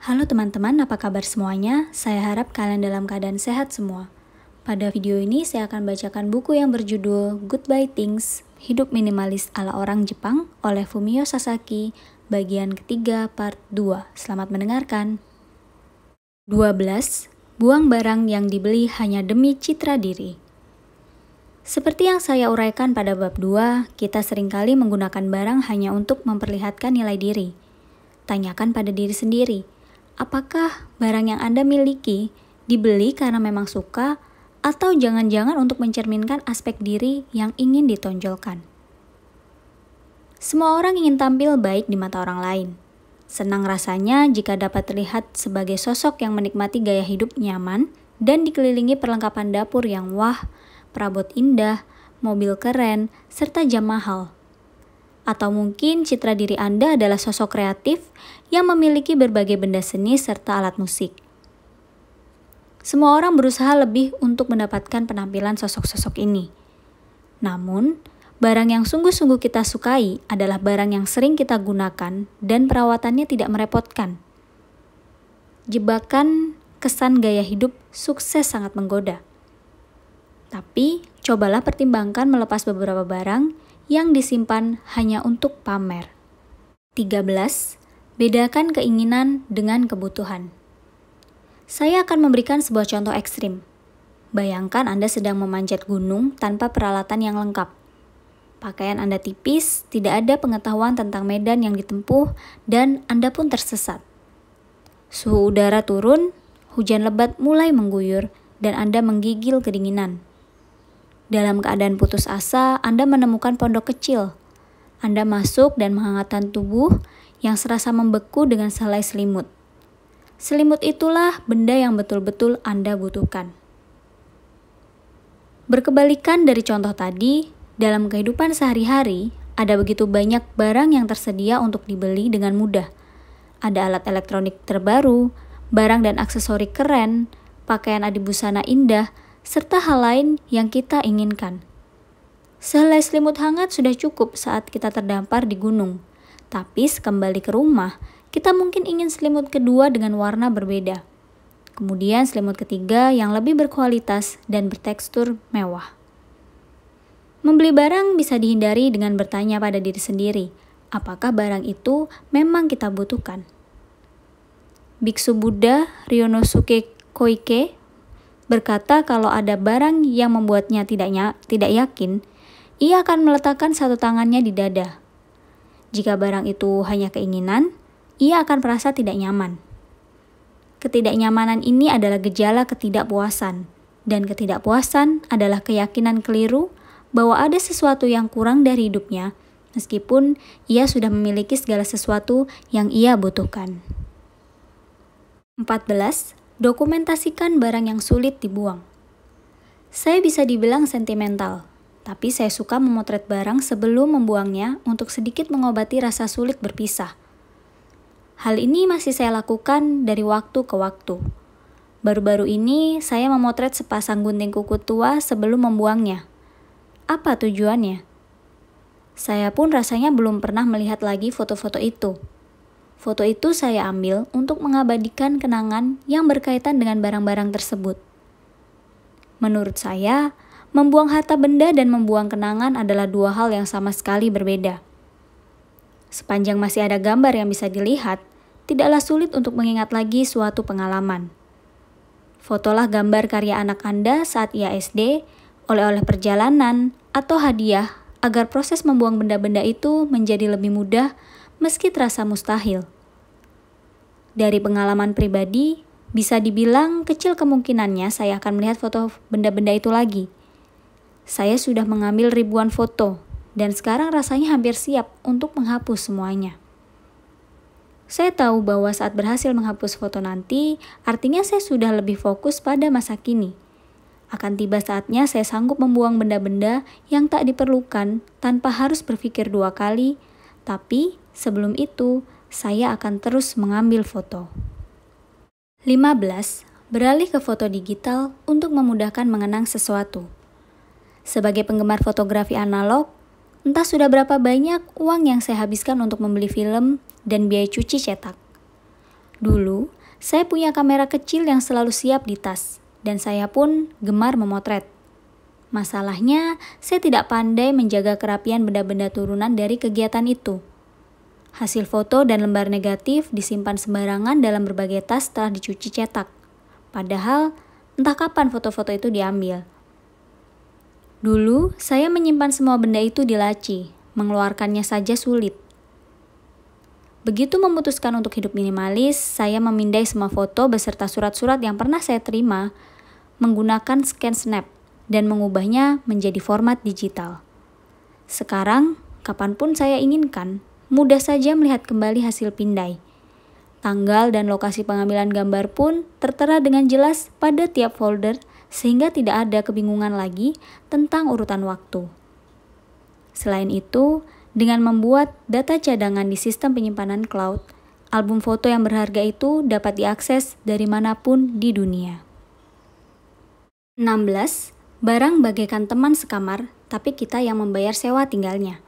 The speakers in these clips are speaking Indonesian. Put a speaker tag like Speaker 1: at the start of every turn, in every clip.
Speaker 1: Halo teman-teman, apa kabar semuanya? Saya harap kalian dalam keadaan sehat semua. Pada video ini saya akan bacakan buku yang berjudul Goodbye Things, Hidup Minimalis ala Orang Jepang oleh Fumio Sasaki, bagian ketiga part 2. Selamat mendengarkan. 12. Buang barang yang dibeli hanya demi citra diri. Seperti yang saya uraikan pada bab 2, kita seringkali menggunakan barang hanya untuk memperlihatkan nilai diri. Tanyakan pada diri sendiri, apakah barang yang Anda miliki dibeli karena memang suka atau jangan-jangan untuk mencerminkan aspek diri yang ingin ditonjolkan? Semua orang ingin tampil baik di mata orang lain. Senang rasanya jika dapat terlihat sebagai sosok yang menikmati gaya hidup nyaman dan dikelilingi perlengkapan dapur yang wah, perabot indah, mobil keren, serta jam mahal. Atau mungkin citra diri Anda adalah sosok kreatif yang memiliki berbagai benda seni serta alat musik. Semua orang berusaha lebih untuk mendapatkan penampilan sosok-sosok ini. Namun, barang yang sungguh-sungguh kita sukai adalah barang yang sering kita gunakan dan perawatannya tidak merepotkan. Jebakan kesan gaya hidup sukses sangat menggoda. Tapi, cobalah pertimbangkan melepas beberapa barang yang disimpan hanya untuk pamer. 13. Bedakan keinginan dengan kebutuhan. Saya akan memberikan sebuah contoh ekstrim. Bayangkan Anda sedang memanjat gunung tanpa peralatan yang lengkap. Pakaian Anda tipis, tidak ada pengetahuan tentang medan yang ditempuh, dan Anda pun tersesat. Suhu udara turun, hujan lebat mulai mengguyur, dan Anda menggigil kedinginan. Dalam keadaan putus asa, Anda menemukan pondok kecil. Anda masuk dan menghangatkan tubuh yang serasa membeku dengan sehelai selimut. Selimut itulah benda yang betul-betul Anda butuhkan. Berkebalikan dari contoh tadi, dalam kehidupan sehari-hari, ada begitu banyak barang yang tersedia untuk dibeli dengan mudah. Ada alat elektronik terbaru, barang dan aksesori keren, pakaian adibusana indah, serta hal lain yang kita inginkan. Sehelai selimut hangat sudah cukup saat kita terdampar di gunung. Tapi sekembali ke rumah, kita mungkin ingin selimut kedua dengan warna berbeda. Kemudian selimut ketiga yang lebih berkualitas dan bertekstur mewah. Membeli barang bisa dihindari dengan bertanya pada diri sendiri, apakah barang itu memang kita butuhkan? Biksu Buddha Ryonosuke Koike berkata kalau ada barang yang membuatnya tidak yakin, ia akan meletakkan satu tangannya di dada. Jika barang itu hanya keinginan, ia akan merasa tidak nyaman. Ketidaknyamanan ini adalah gejala ketidakpuasan, dan ketidakpuasan adalah keyakinan keliru bahwa ada sesuatu yang kurang dari hidupnya, meskipun ia sudah memiliki segala sesuatu yang ia butuhkan. 14. Dokumentasikan barang yang sulit dibuang. Saya bisa dibilang sentimental, tapi saya suka memotret barang sebelum membuangnya untuk sedikit mengobati rasa sulit berpisah. Hal ini masih saya lakukan dari waktu ke waktu. Baru-baru ini saya memotret sepasang gunting kuku tua sebelum membuangnya. Apa tujuannya? Saya pun rasanya belum pernah melihat lagi foto-foto itu. Foto itu saya ambil untuk mengabadikan kenangan yang berkaitan dengan barang-barang tersebut. Menurut saya, membuang harta benda dan membuang kenangan adalah dua hal yang sama sekali berbeda. Sepanjang masih ada gambar yang bisa dilihat, tidaklah sulit untuk mengingat lagi suatu pengalaman. Fotolah gambar karya anak Anda saat ia SD, oleh-oleh perjalanan, atau hadiah agar proses membuang benda-benda itu menjadi lebih mudah meski terasa mustahil. Dari pengalaman pribadi, bisa dibilang kecil kemungkinannya saya akan melihat foto benda-benda itu lagi. Saya sudah mengambil ribuan foto, dan sekarang rasanya hampir siap untuk menghapus semuanya. Saya tahu bahwa saat berhasil menghapus foto nanti, artinya saya sudah lebih fokus pada masa kini. Akan tiba saatnya saya sanggup membuang benda-benda yang tak diperlukan tanpa harus berpikir dua kali, tapi sebelum itu saya akan terus mengambil foto. 15. Beralih ke foto digital untuk memudahkan mengenang sesuatu. Sebagai penggemar fotografi analog, entah sudah berapa banyak uang yang saya habiskan untuk membeli film dan biaya cuci cetak. Dulu, saya punya kamera kecil yang selalu siap di tas, dan saya pun gemar memotret. Masalahnya, saya tidak pandai menjaga kerapian benda-benda turunan dari kegiatan itu. Hasil foto dan lembar negatif disimpan sembarangan dalam berbagai tas setelah dicuci cetak. Padahal, entah kapan foto-foto itu diambil. Dulu, saya menyimpan semua benda itu di laci, mengeluarkannya saja sulit. Begitu memutuskan untuk hidup minimalis, saya memindai semua foto beserta surat-surat yang pernah saya terima menggunakan scan snap dan mengubahnya menjadi format digital. Sekarang, kapanpun saya inginkan, mudah saja melihat kembali hasil pindai. Tanggal dan lokasi pengambilan gambar pun tertera dengan jelas pada tiap folder sehingga tidak ada kebingungan lagi tentang urutan waktu. Selain itu, dengan membuat data cadangan di sistem penyimpanan cloud, album foto yang berharga itu dapat diakses dari manapun di dunia. 16. Barang bagaikan teman sekamar, tapi kita yang membayar sewa tinggalnya.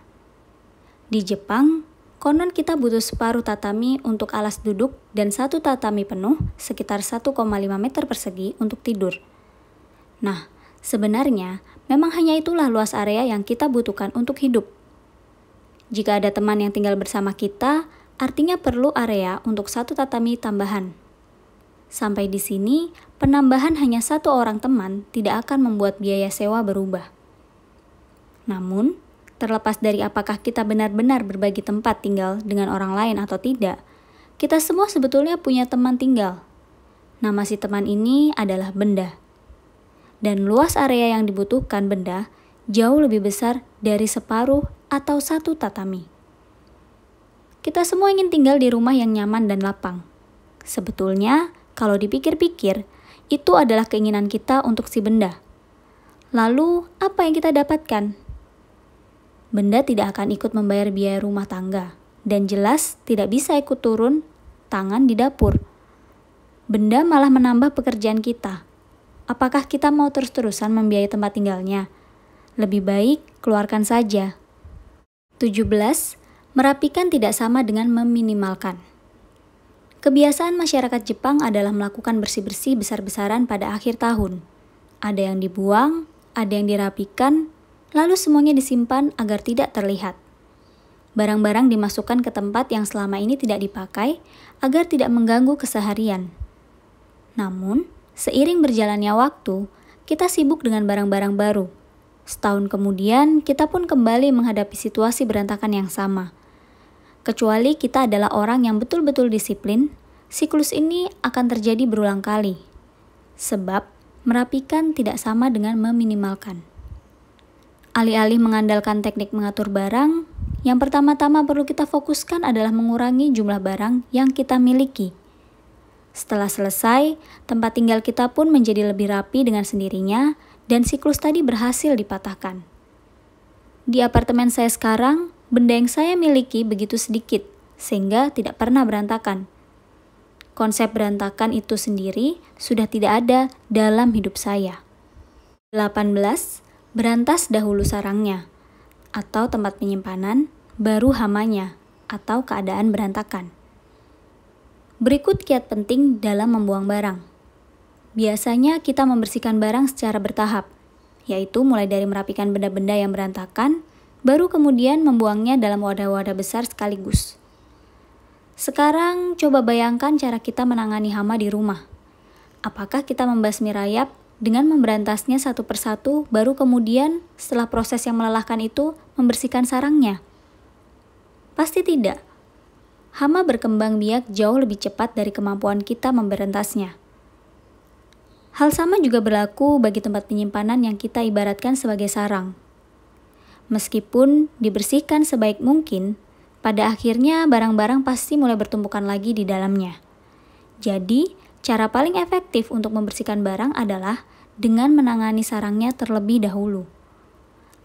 Speaker 1: Di Jepang, konon kita butuh separuh tatami untuk alas duduk dan satu tatami penuh sekitar 1,5 meter persegi untuk tidur. Nah, sebenarnya memang hanya itulah luas area yang kita butuhkan untuk hidup. Jika ada teman yang tinggal bersama kita, artinya perlu area untuk satu tatami tambahan. Sampai di sini, penambahan hanya satu orang teman tidak akan membuat biaya sewa berubah. Namun, terlepas dari apakah kita benar-benar berbagi tempat tinggal dengan orang lain atau tidak, kita semua sebetulnya punya teman tinggal. Nama si teman ini adalah benda. Dan luas area yang dibutuhkan benda jauh lebih besar dari separuh atau satu tatami. Kita semua ingin tinggal di rumah yang nyaman dan lapang. Sebetulnya, kalau dipikir-pikir, itu adalah keinginan kita untuk si benda. Lalu, apa yang kita dapatkan? Benda tidak akan ikut membayar biaya rumah tangga, dan jelas tidak bisa ikut turun tangan di dapur. Benda malah menambah pekerjaan kita. Apakah kita mau terus-terusan membiayai tempat tinggalnya? Lebih baik keluarkan saja. 17. Merapikan tidak sama dengan meminimalkan. Kebiasaan masyarakat Jepang adalah melakukan bersih-bersih besar-besaran pada akhir tahun. Ada yang dibuang, ada yang dirapikan, lalu semuanya disimpan agar tidak terlihat. Barang-barang dimasukkan ke tempat yang selama ini tidak dipakai agar tidak mengganggu keseharian. Namun, seiring berjalannya waktu, kita sibuk dengan barang-barang baru. Setahun kemudian, kita pun kembali menghadapi situasi berantakan yang sama. Kecuali kita adalah orang yang betul-betul disiplin, siklus ini akan terjadi berulang kali. Sebab, merapikan tidak sama dengan meminimalkan. Alih-alih mengandalkan teknik mengatur barang, yang pertama-tama perlu kita fokuskan adalah mengurangi jumlah barang yang kita miliki. Setelah selesai, tempat tinggal kita pun menjadi lebih rapi dengan sendirinya, dan siklus tadi berhasil dipatahkan. Di apartemen saya sekarang, benda yang saya miliki begitu sedikit, sehingga tidak pernah berantakan. Konsep berantakan itu sendiri sudah tidak ada dalam hidup saya. 18. Berantas dahulu sarangnya, atau tempat penyimpanan, baru hamanya, atau keadaan berantakan. Berikut kiat penting dalam membuang barang. Biasanya kita membersihkan barang secara bertahap, yaitu mulai dari merapikan benda-benda yang berantakan, baru kemudian membuangnya dalam wadah-wadah besar sekaligus. Sekarang coba bayangkan cara kita menangani hama di rumah. Apakah kita membasmi rayap dengan memberantasnya satu persatu, baru kemudian setelah proses yang melelahkan itu membersihkan sarangnya? Pasti tidak. Hama berkembang biak jauh lebih cepat dari kemampuan kita memberantasnya. Hal sama juga berlaku bagi tempat penyimpanan yang kita ibaratkan sebagai sarang. Meskipun dibersihkan sebaik mungkin, pada akhirnya barang-barang pasti mulai bertumpukan lagi di dalamnya. Jadi, cara paling efektif untuk membersihkan barang adalah dengan menangani sarangnya terlebih dahulu.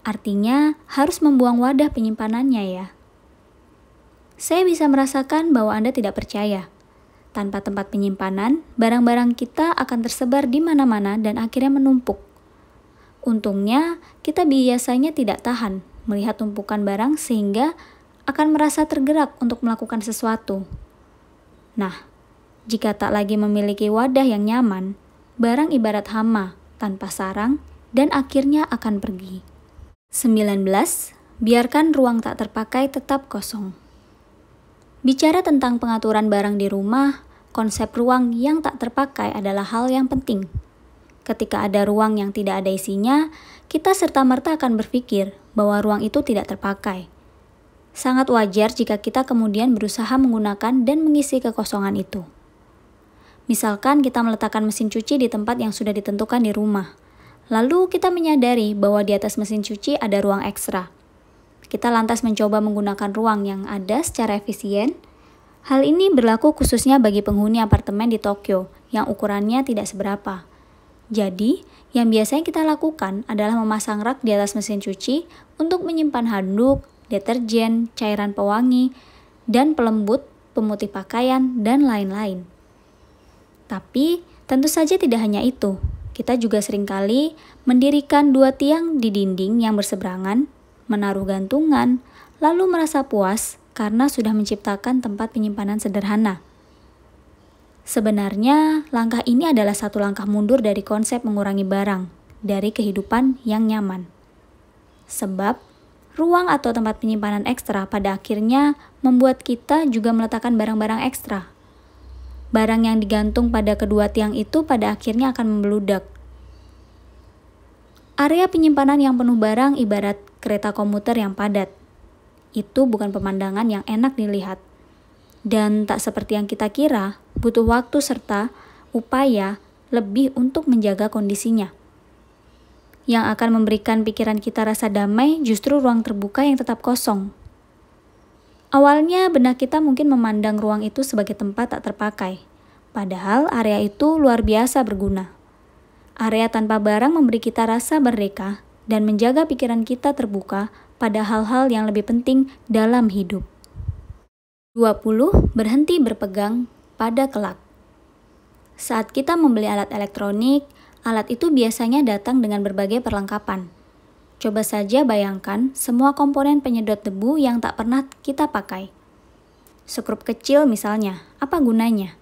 Speaker 1: Artinya, harus membuang wadah penyimpanannya ya. Saya bisa merasakan bahwa Anda tidak percaya. Tanpa tempat penyimpanan, barang-barang kita akan tersebar di mana-mana dan akhirnya menumpuk. Untungnya, kita biasanya tidak tahan melihat tumpukan barang sehingga akan merasa tergerak untuk melakukan sesuatu. Nah, Jika tak lagi memiliki wadah yang nyaman, barang ibarat hama tanpa sarang dan akhirnya akan pergi. 19. Biarkan ruang tak terpakai tetap kosong. Bicara tentang pengaturan barang di rumah, konsep ruang yang tak terpakai adalah hal yang penting. Ketika ada ruang yang tidak ada isinya, kita serta-merta akan berpikir bahwa ruang itu tidak terpakai. Sangat wajar jika kita kemudian berusaha menggunakan dan mengisi kekosongan itu. Misalkan kita meletakkan mesin cuci di tempat yang sudah ditentukan di rumah. Lalu kita menyadari bahwa di atas mesin cuci ada ruang ekstra. Kita lantas mencoba menggunakan ruang yang ada secara efisien. Hal ini berlaku khususnya bagi penghuni apartemen di Tokyo yang ukurannya tidak seberapa. Jadi, yang biasanya kita lakukan adalah memasang rak di atas mesin cuci untuk menyimpan handuk, deterjen, cairan pewangi, dan pelembut, pemutih pakaian, dan lain-lain. Tapi, tentu saja tidak hanya itu. Kita juga seringkali mendirikan 2 tiang di dinding yang berseberangan, menaruh gantungan, lalu merasa puas karena sudah menciptakan tempat penyimpanan sederhana. Sebenarnya, langkah ini adalah satu langkah mundur dari konsep mengurangi barang, dari kehidupan yang nyaman. Sebab, ruang atau tempat penyimpanan ekstra pada akhirnya membuat kita juga meletakkan barang-barang ekstra. Barang yang digantung pada kedua tiang itu pada akhirnya akan membeludak. Area penyimpanan yang penuh barang ibarat kereta komuter yang padat. Itu bukan pemandangan yang enak dilihat. Dan tak seperti yang kita kira, butuh waktu serta upaya lebih untuk menjaga kondisinya. Yang akan memberikan pikiran kita rasa damai justru ruang terbuka yang tetap kosong. Awalnya benak kita mungkin memandang ruang itu sebagai tempat tak terpakai, padahal area itu luar biasa berguna. Area tanpa barang memberi kita rasa merdeka dan menjaga pikiran kita terbuka pada hal-hal yang lebih penting dalam hidup. 20. Berhenti berpegang pada kelak. Saat kita membeli alat elektronik, alat itu biasanya datang dengan berbagai perlengkapan. Coba saja bayangkan semua komponen penyedot debu yang tak pernah kita pakai. Sekrup kecil misalnya, apa gunanya?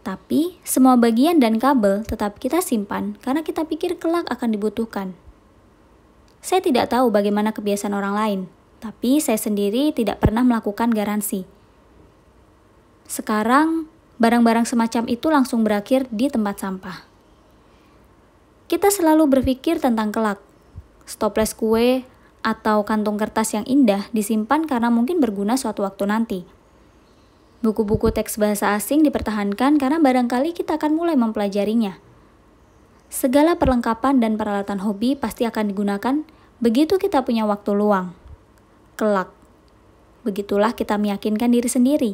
Speaker 1: Tapi, semua bagian dan kabel tetap kita simpan karena kita pikir kelak akan dibutuhkan. Saya tidak tahu bagaimana kebiasaan orang lain, tapi saya sendiri tidak pernah melakukan garansi. Sekarang, barang-barang semacam itu langsung berakhir di tempat sampah. Kita selalu berpikir tentang kelak. Stoples kue atau kantung kertas yang indah disimpan karena mungkin berguna suatu waktu nanti. Buku-buku teks bahasa asing dipertahankan karena barangkali kita akan mulai mempelajarinya. Segala perlengkapan dan peralatan hobi pasti akan digunakan begitu kita punya waktu luang. Kelak. Begitulah kita meyakinkan diri sendiri.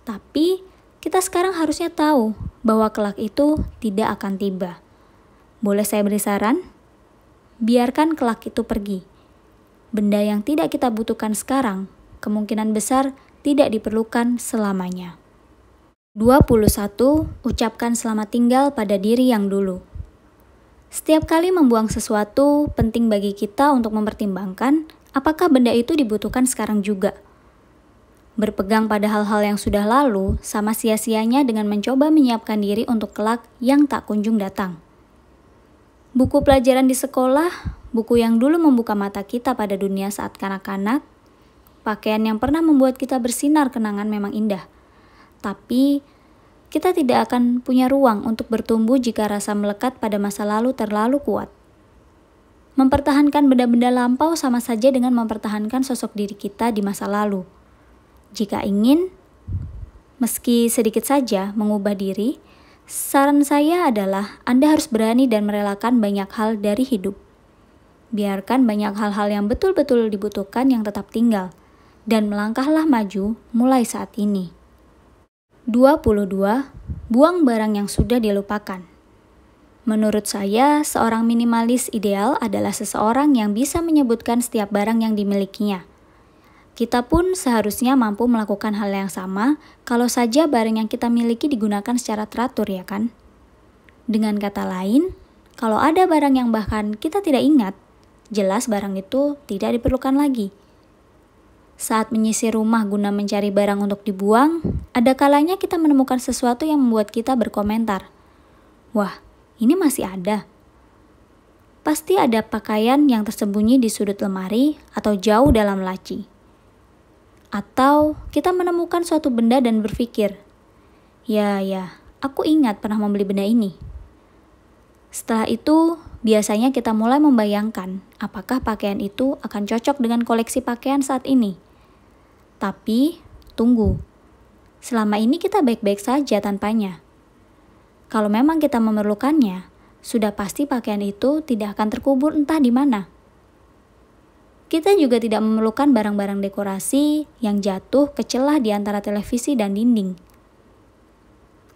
Speaker 1: Tapi, kita sekarang harusnya tahu bahwa kelak itu tidak akan tiba. Boleh saya beri saran? Biarkan kelak itu pergi. Benda yang tidak kita butuhkan sekarang, kemungkinan besar tidak diperlukan selamanya. 21. Ucapkan selamat tinggal pada diri yang dulu. Setiap kali membuang sesuatu, penting bagi kita untuk mempertimbangkan apakah benda itu dibutuhkan sekarang juga. Berpegang pada hal-hal yang sudah lalu, sama sia-sianya dengan mencoba menyiapkan diri untuk kelak yang tak kunjung datang. Buku pelajaran di sekolah, buku yang dulu membuka mata kita pada dunia saat kanak-kanak, pakaian yang pernah membuat kita bersinar kenangan memang indah. Tapi, kita tidak akan punya ruang untuk bertumbuh jika rasa melekat pada masa lalu terlalu kuat. Mempertahankan benda-benda lampau sama saja dengan mempertahankan sosok diri kita di masa lalu. Jika ingin, meski sedikit saja mengubah diri, saran saya adalah Anda harus berani dan merelakan banyak hal dari hidup. Biarkan banyak hal-hal yang betul-betul dibutuhkan yang tetap tinggal, dan melangkahlah maju mulai saat ini. 22. Buang barang yang sudah dilupakan. Menurut saya, seorang minimalis ideal adalah seseorang yang bisa menyebutkan setiap barang yang dimilikinya. Kita pun seharusnya mampu melakukan hal yang sama kalau saja barang yang kita miliki digunakan secara teratur, ya kan? Dengan kata lain, kalau ada barang yang bahkan kita tidak ingat, jelas barang itu tidak diperlukan lagi. Saat menyisir rumah guna mencari barang untuk dibuang, ada kalanya kita menemukan sesuatu yang membuat kita berkomentar. Wah, ini masih ada. Pasti ada pakaian yang tersembunyi di sudut lemari atau jauh dalam laci. Atau kita menemukan suatu benda dan berpikir, ya, aku ingat pernah membeli benda ini. Setelah itu, biasanya kita mulai membayangkan apakah pakaian itu akan cocok dengan koleksi pakaian saat ini. Tapi, tunggu. Selama ini kita baik-baik saja tanpanya. Kalau memang kita memerlukannya, sudah pasti pakaian itu tidak akan terkubur entah di mana. Kita juga tidak memerlukan barang-barang dekorasi yang jatuh ke celah di antara televisi dan dinding.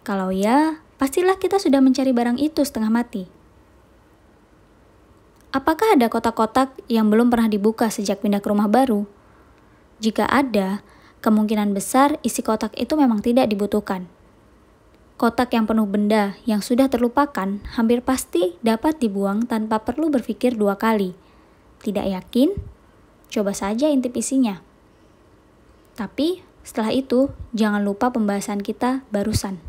Speaker 1: Kalau ya, pastilah kita sudah mencari barang itu setengah mati. Apakah ada kotak-kotak yang belum pernah dibuka sejak pindah ke rumah baru? Jika ada, kemungkinan besar isi kotak itu memang tidak dibutuhkan. Kotak yang penuh benda yang sudah terlupakan hampir pasti dapat dibuang tanpa perlu berpikir 2 kali. Tidak yakin? Coba saja intip isinya. Tapi setelah itu, jangan lupa pembahasan kita barusan.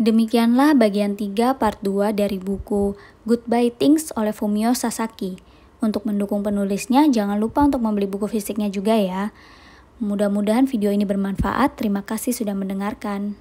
Speaker 1: Demikianlah bagian 3 part 2 dari buku Goodbye Things oleh Fumio Sasaki. Untuk mendukung penulisnya, jangan lupa untuk membeli buku fisiknya juga ya. Mudah-mudahan video ini bermanfaat. Terima kasih sudah mendengarkan.